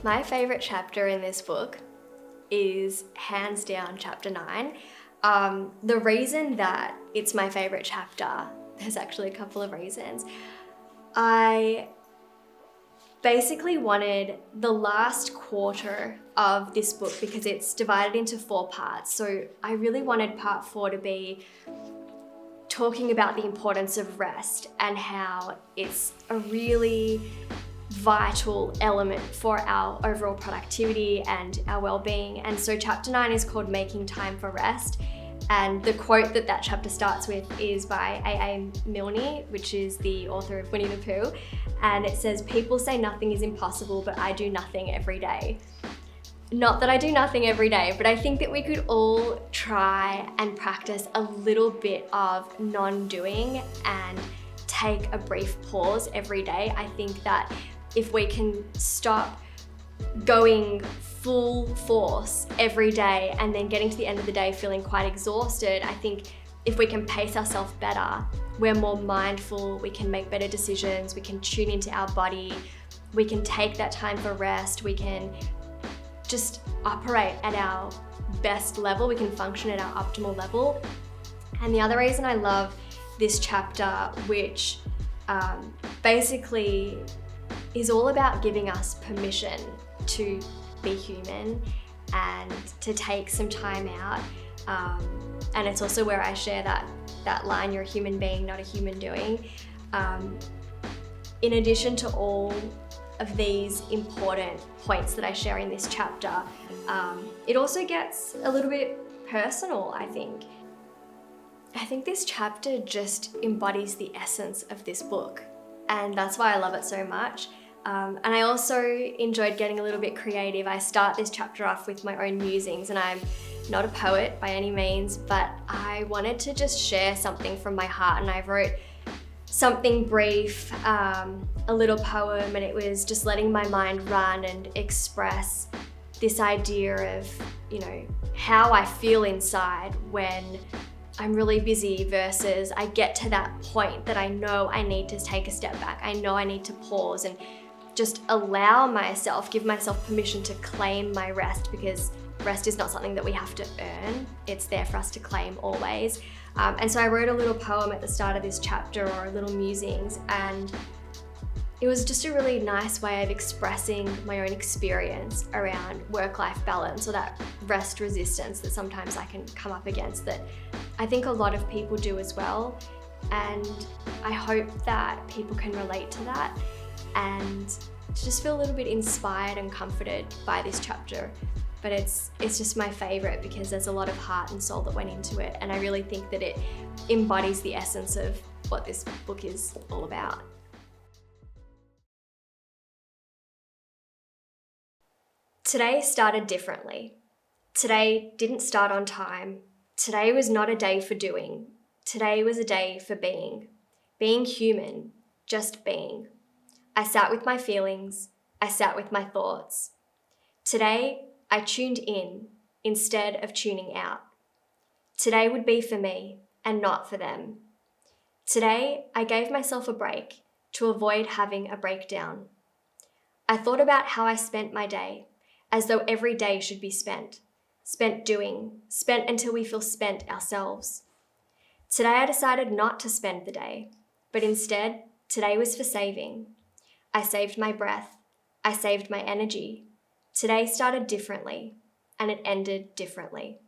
My favourite chapter in this book is hands down chapter 9. The reason that it's my favourite chapter, there's actually a couple of reasons. I basically wanted the last quarter of this book, because it's divided into 4 parts. So I really wanted part 4 to be talking about the importance of rest and how it's a really vital element for our overall productivity and our well-being. And so chapter 9 is called Making Time for Rest. And the quote that chapter starts with is by A.A. Milne, which is the author of Winnie the Pooh. And it says, "People say nothing is impossible, but I do nothing every day." Not that I do nothing every day, but I think that we could all try and practice a little bit of non-doing and take a brief pause every day. I think that if we can stop going full force every day and then getting to the end of the day feeling quite exhausted, I think if we can pace ourselves better, we're more mindful, we can make better decisions, we can tune into our body, we can take that time for rest, we can just operate at our best level, we can function at our optimal level. And the other reason I love this chapter, which basically is all about giving us permission to be human and to take some time out. And it's also where I share that line, "You're a human being, not a human doing." In addition to all of these important points that I share in this chapter, it also gets a little bit personal, I think. I think this chapter just embodies the essence of this book, and that's why I love it so much. And I also enjoyed getting a little bit creative. I start this chapter off with my own musings, and I'm not a poet by any means, but I wanted to just share something from my heart, and I wrote something brief, a little poem, and it was just letting my mind run and express this idea of, how I feel inside when I'm really busy versus I get to that point that I know I need to take a step back. I know I need to pause and just give myself permission to claim my rest, because rest is not something that we have to earn. It's there for us to claim always. And so I wrote a little poem at the start of this chapter, or a little musings, and it was just a really nice way of expressing my own experience around work-life balance, or that rest resistance that sometimes I can come up against, that I think a lot of people do as well. And I hope that people can relate to that and to just feel a little bit inspired and comforted by this chapter. But it's just my favorite because there's a lot of heart and soul that went into it, and I really think that it embodies the essence of what this book is all about. Today started differently. Today didn't start on time. Today was not a day for doing. Today was a day for being. Being human, just being. I sat with my feelings. I sat with my thoughts. Today, I tuned in instead of tuning out. Today would be for me and not for them. Today, I gave myself a break to avoid having a breakdown. I thought about how I spent my day, as though every day should be spent doing, spent until we feel spent ourselves. Today, I decided not to spend the day, but instead, today was for saving. I saved my breath. I saved my energy. Today started differently, and it ended differently.